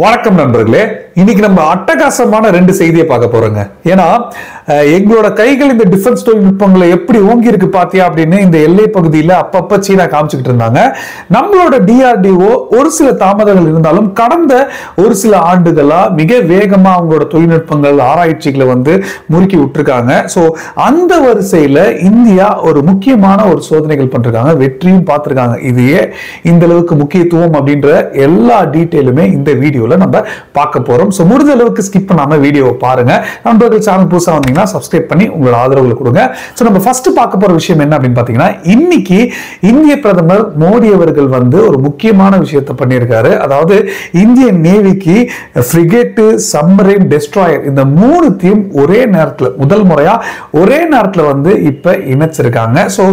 வணக்கம் நண்பர்களே. இன்னைக்கு நம்ம அட்டகாசமான ரெண்டு செய்தியை பார்க்க போறோங்க. ஏன்னா எங்களோட கைகள் இந்த டிஃபென்ஸ் தொழில்நுட்பங்களை எப்படி ஓங்கி இருக்கு பாத்தியா அப்படின்னு இந்த எல்லை பகுதியில் அப்பப்ப சீனா காமிச்சுக்கிட்டு இருந்தாங்க. நம்மளோட டிஆர்டிஓ ஒரு சில தாமதங்கள் இருந்தாலும் கடந்த ஒரு சில ஆண்டுகளா மிக வேகமா அவங்களோட தொழில்நுட்பங்கள் ஆராய்ச்சிகளை முறுக்கி விட்டுருக்காங்க. ஸோ அந்த வரிசையில இந்தியா ஒரு முக்கியமான ஒரு சோதனைகள் பண்றாங்க, வெற்றியும் பார்த்திருக்காங்க. இது இந்த அளவுக்கு முக்கியத்துவம் அப்படின்ற எல்லா டீட்டெயிலுமே இந்த வீடியோல நம்ம பார்க்க போறோம். சோ முடிஞ்ச அளவுக்கு ஸ்கிப் பண்ணாம வீடியோவை பாருங்க. நண்பர்கள் சேனல் புதுசா வந்தீங்கன்னா சப்ஸ்கிரைப் பண்ணி உங்களோட ஆதரவுகளை கொடுங்க. சோ நம்ம ஃபர்ஸ்ட் பார்க்க போற விஷயம் என்ன அப்படின்னு பாத்தீங்கன்னா, இன்னைக்கு இந்திய பிரதமர் மோடி அவர்கள் ஒரு முக்கியமான விஷயத்தை பண்ணியிருக்காரு. அதாவது இந்திய நேவிக்கு ஃப்ரிகேட், சப்மரைன், டெஸ்ட்ராயர் இந்த மூணுத்தையும் ஒரே நேரத்தில் முதல் முறையா ஒரே நேரத்தில் இப்ப இணைச்சிருக்காங்க. சோ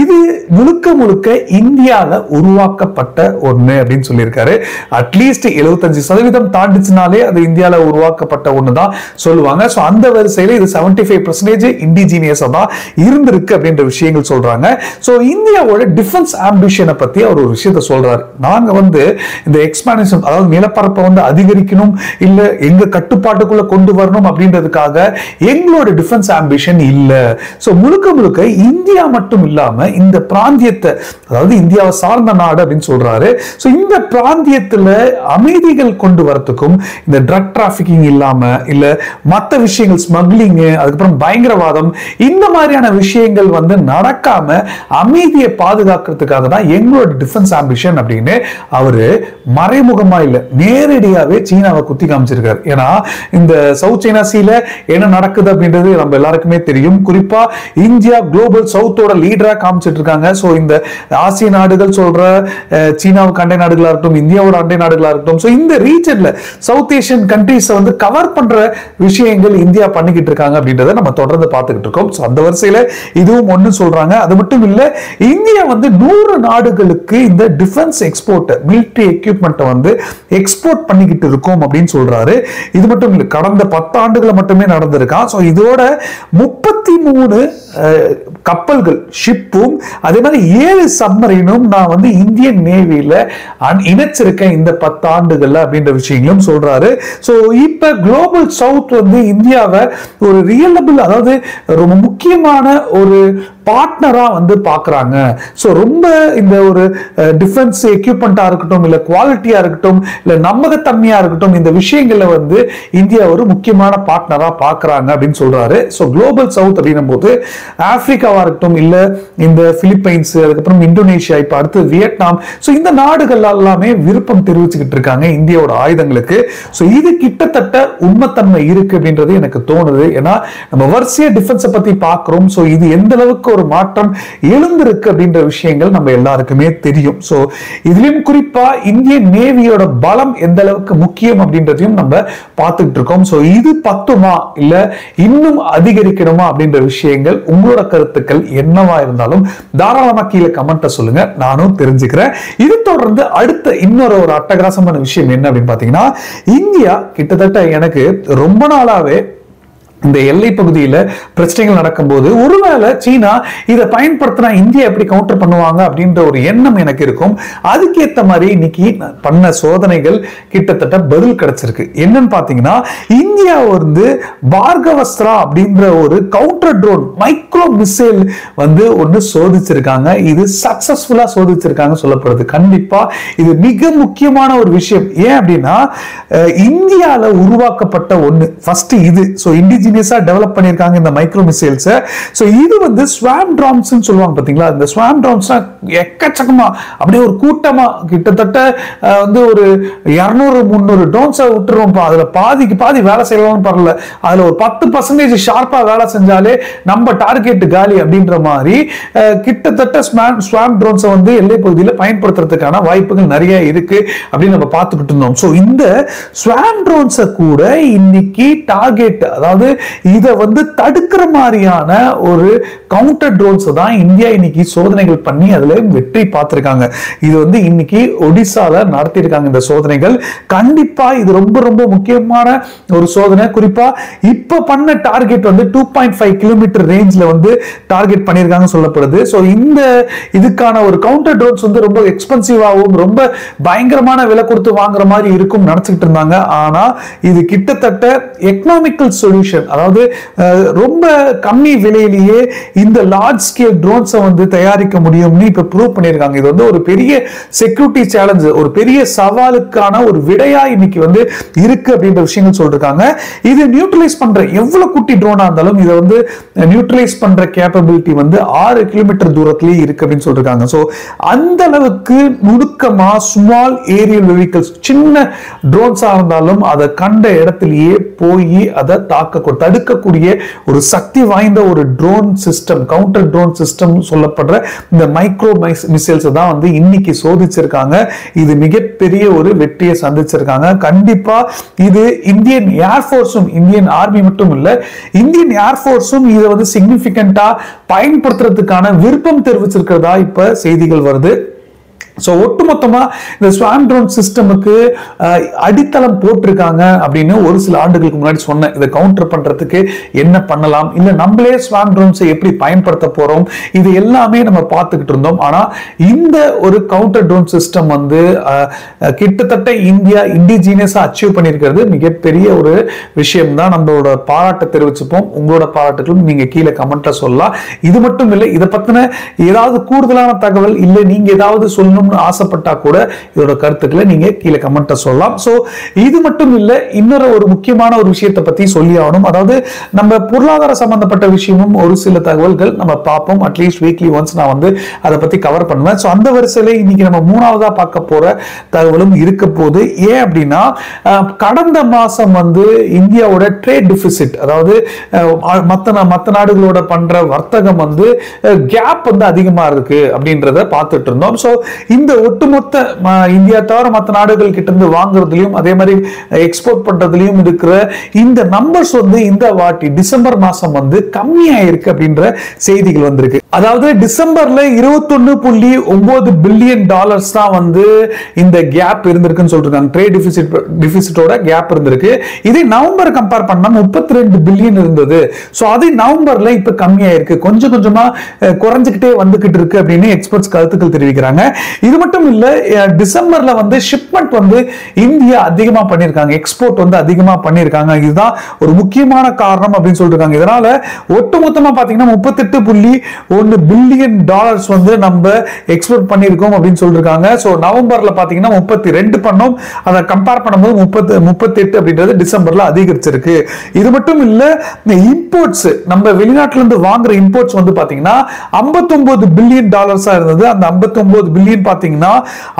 இது முழுக்க முழுக்க இந்தியால உருவாக்கப்பட்ட ஒண்ணு அப்படின்னு சொல்லியிருக்காரு. அட்லீஸ்ட் 75% தாண்டிச்சுனாலே அது இந்தியால உருவாக்கப்பட்ட ஒண்ணுதான் சொல்லுவாங்க. சோ அந்த வரிசையில இது 75% இண்டிஜினியஸா தான் இருந்திருக்கு அப்படின்ற விஷயங்கள் சொல்றாங்க. சோ இந்தியாவோட டிஃபென்ஸ் ஆம்பிஷனை பத்தி அவர் ஒரு விஷயத்தை சொல்றாரு. நாங்க இந்த எக்ஸ்பான்ஷன், அதாவது நிலப்பரப்பை அதிகரிக்கணும், இல்ல எங்க கட்டுப்பாட்டுக்குள்ள கொண்டு வரணும் அப்படின்றதுக்காக எங்களோட டிஃபென்ஸ் ஆம்பிஷன் இல்ல. சோ முழுக்க முழுக்க இந்தியா மட்டும் இல்லாம இந்த பிராந்தியத்தை, அதாவது இந்தியாவை சார்ந்த நாடு அப்படின்னு சொல்றாரு. சோ இந்த பிராந்தியத்துல அமைதிகள் கொண்டு வரத்துக்கும், இந்த ட்ரக் டிராபிகிங் இல்லாம இல்ல மற்ற விஷயங்கள், ஸ்மக்லிங், அதுக்கப்புறம் பயங்கரவாதம், இந்த மாதிரியான விஷயங்கள் நடக்காம அமைதியை பாதுகாக்கிறதுக்காக தான் எங்களோட டிஃபென்ஸ் ஆம்பிஷன் அப்படின்னு அவரு மறைமுகமா இல்ல நேரடியாவே சீனாவை குத்தி காமிச்சிருக்காரு. ஏன்னா இந்த சவுத் சைனா சீல என்ன நடக்குது அப்படின்றது நம்ம எல்லாருக்குமே தெரியும். குறிப்பா இந்தியா குளோபல் சவுத்தோட லீடரா காமிச்சிட்டு இருக்காங்க. சோ இந்த ஆசிய நாடுகள் சொல்ற சீனாவுக்கு அண்டை நாடுகளா இருக்கட்டும், இந்தியாவோட அண்டை நாடுகளா இருக்கட்டும், சோ இந்த ரீஜன்ல சவுத் ஏசியன் கண்ட்ரீஸ் கவர் பண்ற விஷயங்கள் இந்தியா பண்ணிக்கிட்டு இருக்காங்க அப்படின்றத நம்ம தொடர்ந்து பார்த்துக்கிட்டு இருக்கோம். சோ அந்த வரிசையில இதுவும் ஒண்ணு சொல்றாங்க. அது மட்டும் இல்ல, இந்தியா 100 நாடுகளுக்கு இந்த defence export, military equipment export பண்ணிக்கிட்டு இருக்கோம் அப்படின்னு சொல்றாரு. இது மட்டும் இல்ல, கடந்த 10 ஆண்டுகளை மட்டுமே நடந்திருக்கான். சோ இதோட 33 கப்பல்கள், ஷிப்பும் அதே மாதிரி 7 சப்மரைனும் நான் இந்தியன் நேவியில இணைச்சிருக்கேன் இந்த 10 ஆண்டுகள்ல அப்படின்ற விஷயங்களும் சொல்றாரு. சோ இப்ப குளோபல் சவுத் இந்தியாவை ஒரு ரியலபிள், அதாவது ரொம்ப முக்கியமான ஒரு பார்ட்னரா பாக்குறாங்க. சோ ரொம்ப இந்த ஒரு டிஃபென்ஸ் எக்யூப்மெண்டா இருக்கட்டும், இல்ல குவாலிட்டியா இருக்கட்டும், இல்ல நம்பகத்தன்மையா இருக்கட்டும், இந்த விஷயங்கள்ல இந்தியா ஒரு முக்கியமான பார்ட்னரா பாக்குறாங்க அப்படின்னு சொல்றாரு. சோ குளோபல் சவுத் அப்படின்னும் போது ஆப்பிரிக்காவா இருக்கட்டும், இல்ல இந்த பிலிப்பைன்ஸ், அதுக்கப்புறம் இந்தோனேஷியா, இப்ப அடுத்து வியட்நாம், சோ இந்த நாடுகள் எல்லாமே விருப்பம் தெரிவிச்சுக்கிட்டு இருக்காங்க இந்தியாவோட ஆயுதங்களுக்கு. சோ இது கிட்டத்தட்ட உண்மைத்தன்மை இருக்கு அப்படின்றது எனக்கு தோணுது. ஏன்னா நம்ம வரிசையா டிஃபென்ஸ் பத்தி பாக்குறோம். சோ இது எந்த அளவுக்கு ஒரு மாற்றம் எழுந்திருக்கு அப்படின்ற விஷயங்கள் நம்ம எல்லாருக்குமே தெரியும். சோ இதுலயும் குறிப்பா இந்திய நேவியோட பலம் எந்த அளவுக்கு முக்கியம் அப்படின்றதையும் நம்ம பார்த்துக்கிட்டு இருக்கோம். சோ இது பத்துமா இல்ல இன்னும் அதிகரிக்கணுமா அப்படின்ற விஷயங்கள், உங்களோட கருத்துக்கள் என்னவா இருந்தாலும் தாராளமா கீழே கமெண்ட்ல சொல்லுங்க, நானும் தெரிஞ்சுக்கிறேன். இது தொடர்ந்து அடுத்த இன்னொரு அட்டகாசமான விஷயம் என்ன அப்படின்னு பாத்தீங்கன்னா, இந்தியா கிட்டத்தட்ட எனக்கு ரொம்ப நாளாவே இந்த எல்லை பகுதியில பிரச்சனைகள் நடக்கும்போது ஒருவேளை சீனா இதை பயன்படுத்தினா இந்தியா எப்படி கவுண்டர் பண்ணுவாங்க அப்படின்ற ஒரு எண்ணம் எனக்கு இருக்கும். அதுக்கேற்ற மாதிரி இன்னைக்கு பண்ண சோதனைகள் கிட்டத்தட்ட பதில் கிடைச்சிருக்கு. என்னன்னு பாத்தீங்கன்னா, இந்தியா பார்கவஸ்திரா அப்படின்ற ஒரு கவுண்டர் ட்ரோன் மைக்ரோ மிசைல் ஒன்னு சோதிச்சிருக்காங்க. இது சக்சஸ்ஃபுல்லா சோதிச்சிருக்காங்க சொல்லப்படுது. கண்டிப்பா இது மிக முக்கியமான ஒரு விஷயம். ஏன் அப்படின்னா, இந்தியால உருவாக்கப்பட்ட ஒண்ணு ஃபர்ஸ்ட் இது. சோ டெவலப் பண்ணிருக்காங்க இந்த மைக்ரோ மிசைல்ஸ். சோ இது ஸ்வாம் ட்ரோன்ஸ் சொல்லுவாங்க பாத்தீங்களா. இந்த ஸ்வாம் ட்ரோன்ஸ் எக்கச்சக்கமா அப்படியே ஒரு கூட்டமா கிட்டத்தட்ட ஒரு 200-300 ட்ரோன்ஸ் விட்டுருவோம். அதுல பாதிக்கு பாதி வேலை செய்யலாம்னு பரவாயில்ல, அதுல ஒரு 10% ஷார்ப்பா வேலை செஞ்சாலே நம்ம டார்கெட் காலி அப்படின்ற மாதிரி கிட்டத்தட்ட ஸ்வாம் ட்ரோன்ஸ் எல்லை பகுதியில் பயன்படுத்துறதுக்கான வாய்ப்புகள் நிறைய இருக்கு அப்படின்னு நம்ம பார்த்துக்கிட்டு இருந்தோம். சோ இந்த ஸ்வாம் ட்ரோன்ஸ் கூட இன்னைக்கு டார்கெட், அதாவது இதை வந்து தடுக்கிற மாதிரியான ஒரு கவுண்டர் ட்ரோன்ஸ் தான் இந்தியா இன்னைக்கு சோதனைகள் பண்ணி அதுல வெற்றி பார்த்திருக்காங்க. இது வந்து இன்னைக்கு ஒடிசால நடத்தியிருக்காங்க இந்த சோதனைகள். கண்டிப்பா இது ரொம்ப ரொம்ப முக்கியமான ஒரு சோதனை. குறிப்பா இப்ப பண்ண டார்கெட் வந்து 2.5 கிலோமீட்டர் ரேஞ்ச்ல வந்து டார்கெட் பண்ணிருக்காங்க சொல்லப்படுது. சோ இந்த இதுக்கான ஒரு கவுண்டர் ட்ரோன்ஸ் வந்து ரொம்ப எக்ஸ்பென்சிவாகவும் ரொம்ப பயங்கரமான விலை கொடுத்து வாங்குற மாதிரி இருக்கும் நினைச்சிட்டு இருந்தாங்க. ஆனா இது கிட்டத்தட்ட எக்கனாமிக்கல் சொல்யூஷன், அதாவது ரொம்ப கம்மி விலையிலேயே இந்த லார்ஜ் ஸ்கேல் ட்ரோன்ஸ் வந்து தயாரிக்க முடியும்னு இப்ப ப்ரூவ் பண்ணிருக்காங்க. இது வந்து ஒரு பெரிய செக்யூரிட்டி சேலஞ்ச், ஒரு பெரிய சவாலுக்கான ஒரு விடையா இன்னைக்கு வந்து இருக்கு அப்படின்ற விஷயங்கள் சொல்றாங்க. இது நியூட்ரலைஸ் பண்ற எவ்வளவு குட்டி ட்ரோனா இருந்தாலும் இதை வந்து நியூட்ரலைஸ் பண்ற கேப்பபிலிட்டி வந்து 6 கிலோமீட்டர் தூரத்திலேயே இருக்கு அப்படின்னு சொல்றாங்க. சோ அந்த அளவுக்கு நுணுக்கமா ஸ்மால் ஏரியல் வெஹிக்கிள்ஸ், சின்ன ட்ரோன்ஸா இருந்தாலும் அதை கண்ட இடத்திலேயே போய் அதை தடுக்கக்கூடிய ஒரு சக்தி வாய்ந்த ஒரு drone system, counter drone system சொல்லப்படுற இந்த மைக்ரோ மிசைல்ஸ் தான் வந்து இன்னைக்கு சோதிச்சிருக்காங்க. இது மிகப்பெரிய ஒரு வெற்றியை சந்திச்சிருக்காங்க. கண்டிப்பா இது இந்தியன் ஏர்ஃபோர்ஸும், இந்தியன் ஆர்மி மட்டும் இல்ல, இந்தியன் ஏர்ஃபோர்ஸும் இதை வந்து சிக்னிபிகண்டா பயன்படுத்துறதுக்கான விருப்பம் தெரிவிச்சிருக்கிறதா இப்ப செய்திகள் வருது. சோ ஒட்டுமொத்தமா இந்த ஸ்வாம் ட்ரோன் சிஸ்டமுக்கு அடித்தளம் போட்டிருக்காங்க அப்படின்னு ஒரு சில ஆண்டுகளுக்கு முன்னாடி சொன்னேன். இதை கவுண்டர் பண்றதுக்கு என்ன பண்ணலாம், இல்ல நம்மளே ஸ்வாம் ட்ரோன்ஸை எப்படி பயன்படுத்த போறோம், இது எல்லாமே நம்ம பார்த்துக்கிட்டு இருந்தோம். ஆனா இந்த ஒரு கவுண்டர் ட்ரோன் சிஸ்டம் வந்து கிட்டத்தட்ட இந்தியா இண்டிஜினியஸா அச்சீவ் பண்ணிருக்கிறது மிகப்பெரிய ஒரு விஷயம் தான். நம்மளோட பாராட்டை தெரிவிச்சுப்போம். உங்களோட பாராட்டுகளும் நீங்க கீழே கமெண்ட்ல சொல்லலாம். இது மட்டும் இல்லை, இதை பத்தின ஏதாவது கூடுதலான தகவல் இல்லை நீங்க ஏதாவது சொல்லணும் ஆசைப்பட்டா கூட இதோட கருத்துக்களை நீங்க கீழே கமெண்ட்ல சொல்லலாம். சோ இது மட்டும் இல்ல, இன்னொரு ஒரு முக்கியமான ஒரு விஷயத்தை பத்தி சொல்லி ஆகணும். அதாவது நம்ம பொருளாதார சம்பந்தப்பட்ட விஷயமும் ஒரு சில தகவல்கள் நம்ம பார்ப்போம். அட்லீஸ்ட் வீக்லி ஒன்ஸ் நான் வந்து அதை பத்தி கவர் பண்ணுவேன். சோ அந்த வரிசையில இன்னைக்கு நம்ம மூணாவதா பார்க்க போற தகவலும் இருக்க போது. ஏன் அப்படின்னா கடந்த மாசம் வந்து இந்தியாவோட ட்ரேட் டிஃபிசிட், அதாவது மத்த நாடுகளோட பண்ற வர்த்தகம் வந்து கேப் வந்து அதிகமா இருக்கு அப்படின்றத பார்த்துட்டு இருந்தோம். சோ இந்த ஒட்டுமொத்த இந்தியா தவிர மற்ற நாடுகள் கிட்ட இருந்து வாங்குறதுலயும் அதே மாதிரி எக்ஸ்போர்ட் பண்றதுலயும் இருக்கிற இந்த நம்பர்ஸ் வந்து இந்த வாட்டி டிசம்பர் மாசம் வந்து கம்மியாயிருக்கு அப்படின்ற செய்திகள் வந்திருக்கு. அதாவது டிசம்பர்ல 21.9 பில்லியன் டாலர்ஸ் தான் வந்து இந்த கேப் இருந்திருக்குன்னு சொல்றாங்க. ட்ரேட் டிஃபிசிட்டோட கேப் இருந்திருக்கு. இதே நவம்பர் கம்பேர் பண்ணா 32 பில்லியன் இருந்தது. சோ அது நவம்பர்ல இப்ப கம்மியாயிருக்கு, கொஞ்சம் கொஞ்சமா குறைஞ்சுக்கிட்டே வந்துகிட்டு இருக்கு அப்படின்னு எக்ஸ்பர்ட்ஸ் கருத்துக்கள் தெரிவிக்கிறாங்க. இது மட்டும் இல்ல, டிசம்பர்ல வந்து ஷிப்மெண்ட் வந்து இந்தியா அதிகமா பண்ணிருக்காங்க, எக்ஸ்போர்ட் வந்து அதிகமா பண்ணிருக்காங்க. இதுதான் ஒரு முக்கியமான காரணம் அப்படின்னு சொல்றாங்க. இதனால ஒட்டுமொத்தமா பாத்தீங்கன்னா 38.1 பில்லியன் டாலர்ஸ் வந்து நம்ம எக்ஸ்போர்ட் பண்ணிருக்கோம் அப்படின்னு சொல்றாங்க. சோ நவம்பர்ல பாத்தீங்கன்னா 32 பண்ணோம், அதை கம்பேர் பண்ணும்போது 38 அப்படின்றது டிசம்பர்ல அதிகரிச்சிருக்கு. இது மட்டும் இல்ல, இம்போர்ட்ஸ் நம்ம வெளிநாட்டுல இருந்து வாங்குற இம்போர்ட்ஸ் வந்து பாத்தீங்கன்னா 59 பில்லியன் டாலர்ஸா இருந்தது. அந்த 59 பில்லியன் பாத்தீங்கன்னா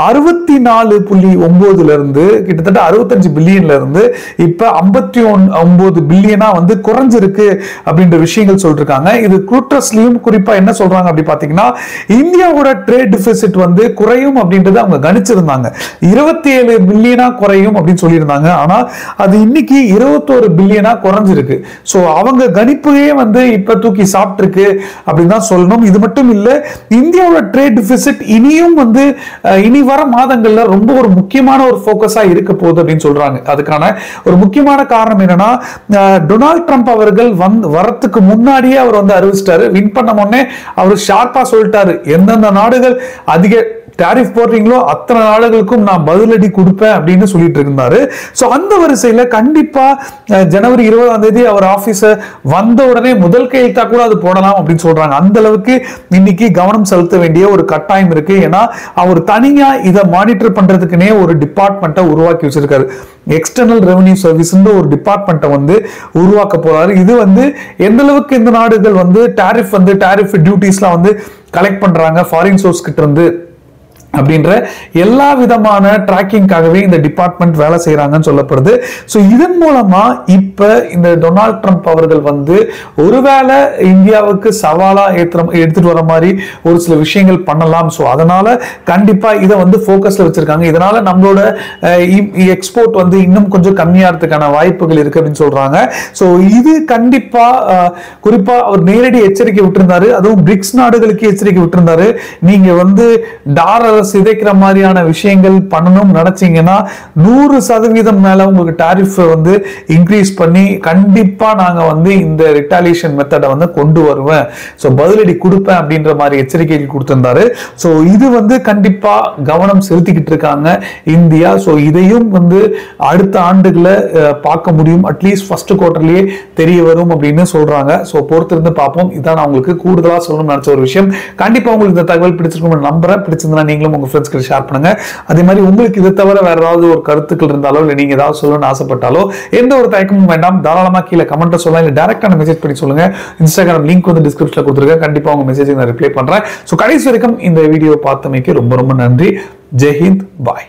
64.9 இருந்து கிட்டத்தட்ட 65 பில்லியன்ல இருந்து இப்ப 59 பில்லியனா வந்து குறைஞ்சிருக்கு அப்படின்ற விஷயங்கள் சொல்றாங்க. இது குரூட்ரஸ்லயும் குறிப்பா என்ன சொல்றாங்க அப்படி பாத்தீங்கன்னா இந்தியாவோட ட்ரேட் டிஃபிசிட் வந்து குறையும் அப்படின்றத அவங்க கணிச்சிருந்தாங்க. 27 பில்லியனா குறையும் அப்படின்னு சொல்லியிருந்தாங்க. ஆனா அது இன்னைக்கு 21 பில்லியனா குறைஞ்சிருக்கு. சோ அவங்க கணிப்பையே வந்து இப்ப தூக்கி சாப்பிட்டிருக்கு அப்படின்னு தான் சொல்லணும். இது மட்டும் இல்ல, இந்தியாவோட ட்ரேட் டிஃபிசிட் இனியும் வந்து இனி வர மாதங்கள்ல ரொம்ப ஒரு முக்கியமான ஒரு போக்கஸா இருக்க போகுது அப்படின்னு சொல்றாங்க. அதுக்கான ஒரு முக்கியமான காரணம் என்னன்னா, டொனால்ட் ட்ரம்ப் அவர்கள் வரத்துக்கு முன்னாடியே அவர் வந்து அறிவிச்சிட்டாரு. வின் பண்ண உடனே அவர் ஷார்ப்பா சொல்லிட்டாரு, எந்தெந்த நாடுகள் அதிக டாரிஃப் போடுறீங்களோ அத்தனை நாடுகளுக்கும் நான் பதிலடி கொடுப்பேன் அப்படின்னு சொல்லிட்டு இருந்தாரு. சோ அந்த வரிசையில கண்டிப்பா ஜனவரி 20ஆம் தேதி அவர் ஆபீஸ் வந்த உடனே முதல் கையெழுத்தா கூட அது போடலாம் அப்படின்னு சொல்றாங்க. அந்த அளவுக்கு இன்னைக்கு கவனம் செலுத்த வேண்டிய ஒரு கட்டாயம் இருக்கு. ஏன்னா அவர் தனியா இதை மானிட்டர் பண்றதுக்குனே ஒரு டிபார்ட்மெண்ட்டை உருவாக்கி வச்சிருக்காரு. எக்ஸ்டர்னல் ரெவென்யூ சர்வீஸ் ஒரு டிபார்ட்மெண்ட்டை வந்து உருவாக்க போறாரு. இது வந்து எந்த அளவுக்கு இந்த நாடுகள் வந்து டாரிஃப் டியூட்டிஸ்லாம் வந்து கலெக்ட் பண்றாங்க ஃபாரின் சோர்ஸ் கிட்ட இருந்து அப்படின்ற எல்லா விதமான டிராக்கிங்காகவே இந்த டிபார்ட்மெண்ட் வேலை செய்யறாங்கன்னு சொல்லப்படுது. ஸோ இதன் மூலமா இப்ப இந்த டொனால்ட் ட்ரம்ப் அவர்கள் வந்து ஒருவேளை இந்தியாவுக்கு சவாலா எடுத்துட்டு வர மாதிரி ஒரு சில விஷயங்கள் பண்ணலாம். ஸோ அதனால கண்டிப்பா இதை வந்து போக்கஸ்ல வச்சிருக்காங்க. இதனால நம்மளோட எக்ஸ்போர்ட் வந்து இன்னும் கொஞ்சம் கம்மியாகிறதுக்கான வாய்ப்புகள் இருக்கு அப்படின்னு சொல்றாங்க. ஸோ இது கண்டிப்பா குறிப்பா அவர் நேரடி எச்சரிக்கை விட்டிருந்தாரு. அதுவும் பிரிக்ஸ் நாடுகளுக்கு எச்சரிக்கை விட்டிருந்தாரு. நீங்க வந்து டாலர் சிதைக்கிற மாதிரியான விஷயங்கள் பண்ணணும் நினைச்சீங்கன்னா 100% மேல உங்களுக்கு டாரிஃப் வந்து இன்க்ரீஸ் பண்ணி கண்டிப்பா நாங்க வந்து இந்த ரிட்டாலியேஷன் மெத்தடை வந்து கொண்டு வருவேன், சோ பதிலடி கொடுப்பேன் அப்படின்ற மாதிரி எச்சரிக்கைகள் கொடுத்திருந்தாரு. சோ இது வந்து கண்டிப்பா கவனம் செலுத்திக்கிட்டு இருக்காங்க இந்தியா. சோ இதையும் வந்து அடுத்த ஆண்டுகளை பார்க்க முடியும், அட்லீஸ்ட் ஃபர்ஸ்ட் குவார்டர்லயே தெரிய வரும் அப்படின்னு சொல்றாங்க. சோ பொறுத்திருந்து பார்ப்போம். இதான் நான் உங்களுக்கு கூடுதலா சொல்லணும்னு நினைச்ச ஒரு விஷயம். கண்டிப்பா உங்களுக்கு இந்த தகவல் பிடிச்சிருக்கும் நம்புறேன். பிடிச்சிருந்தா நீங்களும் உங்க ஃப்ரெண்ட்ஸ்க்கு ஷேர் பண்ணுங்க. அதே மாதிரி உங்களுக்கு இதை தவிர வேற ஏதாவது ஒரு கருத்துக்கள் இருந்தாலோ இல்ல நீங்க ஏதாவது சொல்லணும்னு ஆசைப்பட்டாலோ எந்த ஒரு தயக்கமும் வேண்டாம், தாராளமா கீழே கமெண்ட்ல சொல்லலாம், இல்ல டைரக்டா மெசேஜ் பண்ணி சொல்லுங்க. இன்ஸ்டாகிராம் லிங்க் வந்து டிஸ்கிரிப்ஷன்ல கொடுத்துருக்கேன். கண்டிப்பா உங்க மெசேஜ் நான் ரிப்ளை பண்றேன். சோ கடைசி வரைக்கும் இந்த வீடியோ பார்த்தமைக்கு ரொம்ப ரொம்ப நன்றி. ஜெய் ஹிந்த், பாய்.